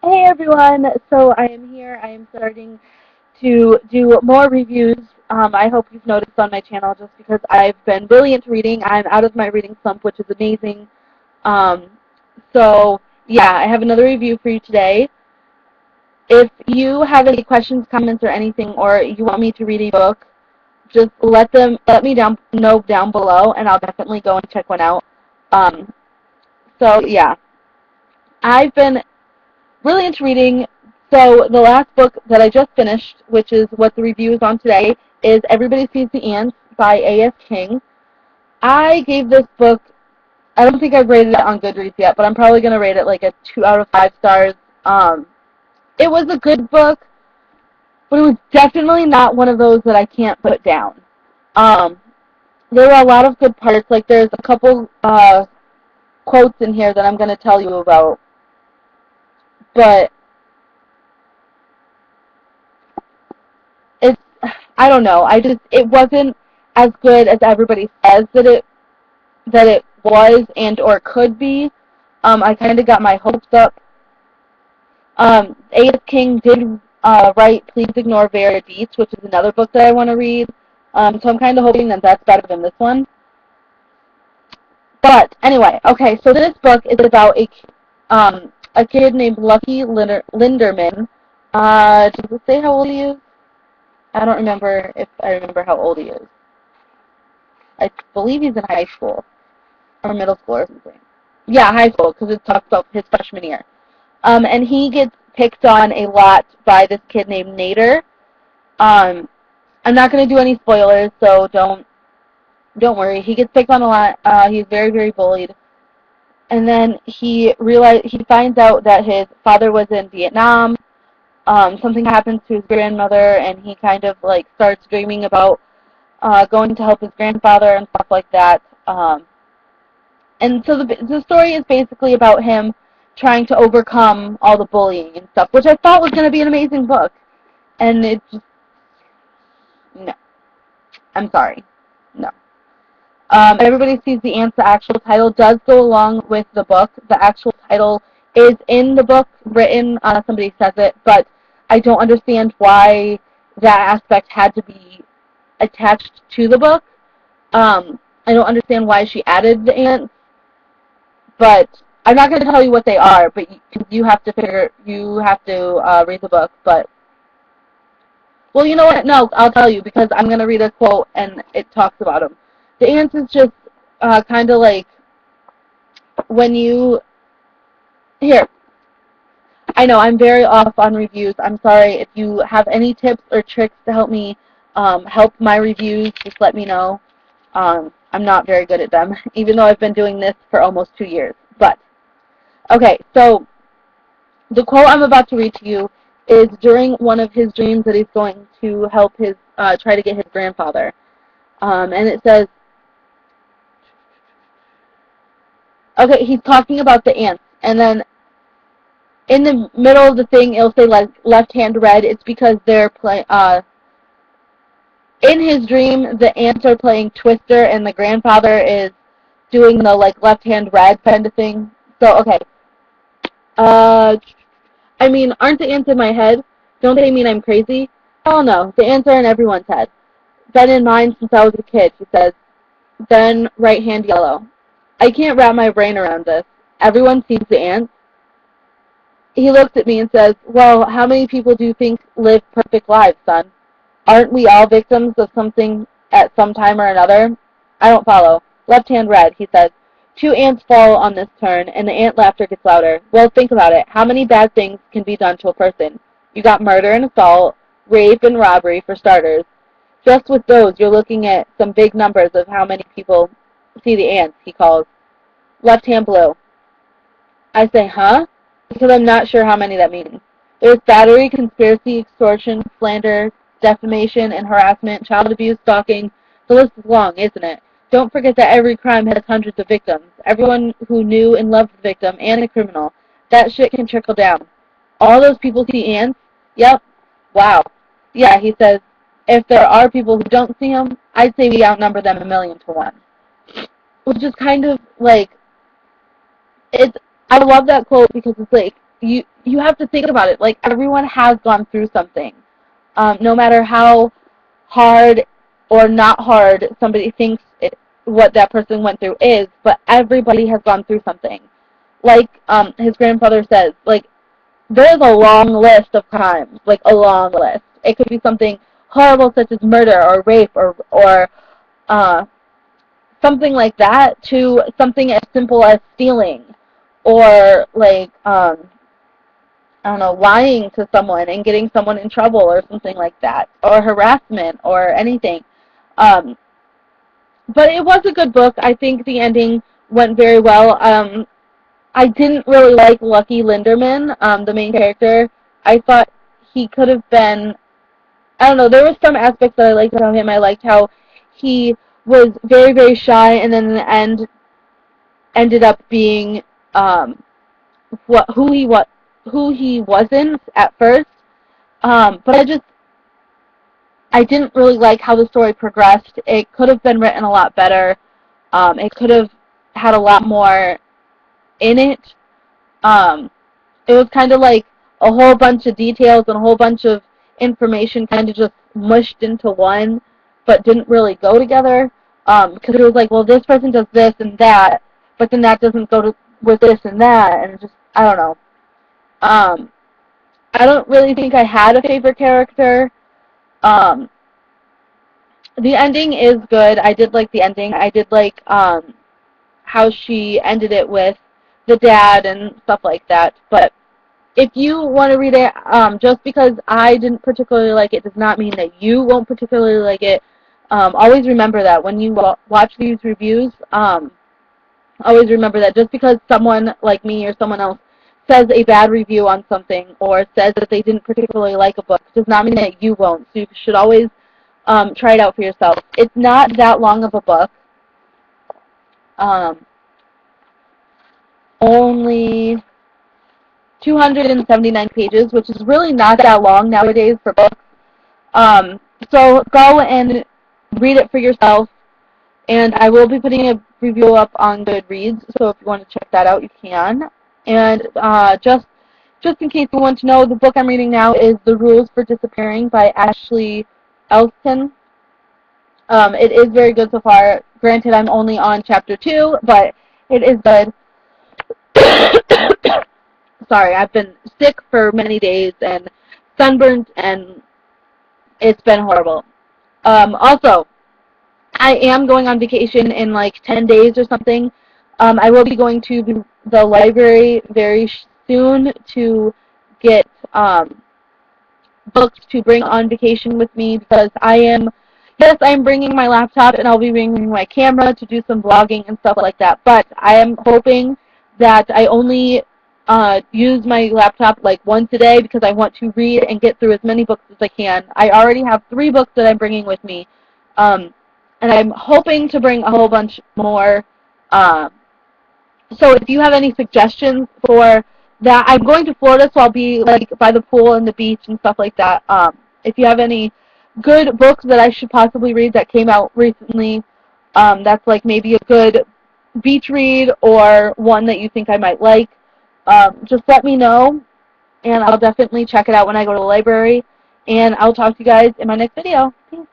Hey everyone, so I am here. I am starting to do more reviews. I hope you've noticed on my channel just because I've been really into reading. I'm out of my reading slump, which is amazing. Um, yeah, I have another review for you today. If you have any questions, comments, or anything, or you want me to read a book, just let me know down below, and I'll definitely go and check one out. Um, yeah, I've been really into reading. So the last book that I just finished, which is what the review is on today, is Everybody Sees the Ants by a.s. King. I gave this book, I don't think I've rated it on Goodreads yet, but I'm probably going to rate it like a 2 out of 5 stars. Um, it was a good book, but it was definitely not one of those that I can't put down. Um, there were a lot of good parts. Like there's a couple quotes in here that I'm going to tell you about, but it's I don't know. It wasn't as good as everybody says that it was and or could be. I kind of got my hopes up. A.s. King did write Please Ignore Vera Dietz, which is another book that I want to read. So I'm kind of hoping that that's better than this one. But anyway, okay. So this book is about a kid named Lucky Linderman. Does it say how old he is? I don't remember if I remember how old he is. I believe he's in high school or middle school or something. Yeah, high school, because it talks about his freshman year. And he gets picked on a lot by this kid named Nader. Um, I'm not going to do any spoilers, so don't worry. He gets picked on a lot. He's very, very bullied. And then he finds out that his father was in Vietnam. Something happens to his grandmother, and he kind of like starts dreaming about going to help his grandfather and stuff like that. And so the story is basically about him trying to overcome all the bullying and stuff, which I thought was going to be an amazing book. And it just, no. I'm sorry. No. Everybody Sees the Ants, the actual title, does go along with the book. The actual title is in the book, written, somebody says it, but I don't understand why that aspect had to be attached to the book. I don't understand why she added the ants, but I'm not going to tell you what they are, but you have to read the book. But, well, you know what? No, I'll tell you, because I'm going to read a quote, and it talks about them. The ants is just kind of like when you, here, I know I'm very off on reviews. I'm sorry. If you have any tips or tricks to help me help my reviews, just let me know. I'm not very good at them, even though I've been doing this for almost 2 years. But, okay, so the quote I'm about to read to you is during one of his dreams that he's going to help try to get his grandfather. And it says, okay, he's talking about the ants, and then in the middle of the thing, it'll say like left hand red. It's because in his dream, the ants are playing Twister, and the grandfather is doing the like left hand red kind of thing. So okay, uh, I mean, aren't the ants in my head? Don't they mean I'm crazy? Hell no, the ants are in everyone's head. Been in mine since I was a kid, he says. Then right hand yellow. I can't wrap my brain around this. Everyone sees the ants. He looks at me and says, well, how many people do you think live perfect lives, son? Aren't we all victims of something at some time or another? I don't follow. Left hand red, he says. 2 ants fall on this turn, and the ant laughter gets louder. Well, think about it. How many bad things can be done to a person? You got murder and assault, rape and robbery, for starters. Just with those, you're looking at some big numbers of how many people see the ants, he calls. Left hand blue. I say, huh? Because I'm not sure how many that means. There's battery, conspiracy, extortion, slander, defamation, and harassment, child abuse, stalking. The list is long, isn't it? Don't forget that every crime has hundreds of victims. Everyone who knew and loved the victim and the criminal. That shit can trickle down. All those people see ants? Yep. Wow. Yeah, he says, if there are people who don't see them, I'd say we outnumber them 1,000,000 to 1. Which is kind of like, it's, I love that quote because it's like, you have to think about it. Like, everyone has gone through something. No matter how hard or not hard somebody thinks what that person went through is, but everybody has gone through something. Like his grandfather says, like, there's a long list of crimes, like a long list. It could be something horrible such as murder or rape or uh, something like that, to something as simple as stealing or like I don't know, lying to someone and getting someone in trouble or something like that, or harassment or anything. Um, but it was a good book. I think the ending went very well. I didn't really like Lucky Linderman, the main character. I thought he could have been, I don't know, there were some aspects that I liked about him. I liked how he was very, very shy, and then in the end ended up being what who he wasn't at first. But I didn't really like how the story progressed. It could have been written a lot better. It could have had a lot more in it. Um, it was kind of like a whole bunch of details and a whole bunch of information kind of just mushed into one, but didn't really go together. Because it was like, well, this person does this and that, but then that doesn't go with this and that, and just, I don't know. Um, I don't really think I had a favorite character. Um, the ending is good. I did like the ending. I did like how she ended it with the dad and stuff like that. But if you want to read it, just because I didn't particularly like it does not mean that you won't particularly like it. Always remember that when you watch these reviews. Always remember that just because someone like me or someone else says a bad review on something or says that they didn't particularly like a book does not mean that you won't. So you should always try it out for yourself. It's not that long of a book. Um, Only 279 pages, which is really not that long nowadays for books. So go and read it for yourself. And I will be putting a review up on Goodreads, so if you want to check that out, you can. And just in case you want to know, the book I'm reading now is The Rules for Disappearing by a.s.king. It is very good so far. Granted, I'm only on chapter 2, but it is good. Sorry, I've been sick for many days and sunburned, and it's been horrible. Also, I am going on vacation in like 10 days or something. I will be going to the library very soon to get books to bring on vacation with me because yes, I'm bringing my laptop and I'll be bringing my camera to do some vlogging and stuff like that. But I am hoping that I only use my laptop like once a day because I want to read and get through as many books as I can. I already have 3 books that I'm bringing with me. And I'm hoping to bring a whole bunch more. So if you have any suggestions for that, I'm going to Florida, so I'll be like by the pool and the beach and stuff like that. If you have any good books that I should possibly read that came out recently, that's like maybe a good beach read or one that you think I might like, just let me know, and I'll definitely check it out when I go to the library. And I'll talk to you guys in my next video. Peace.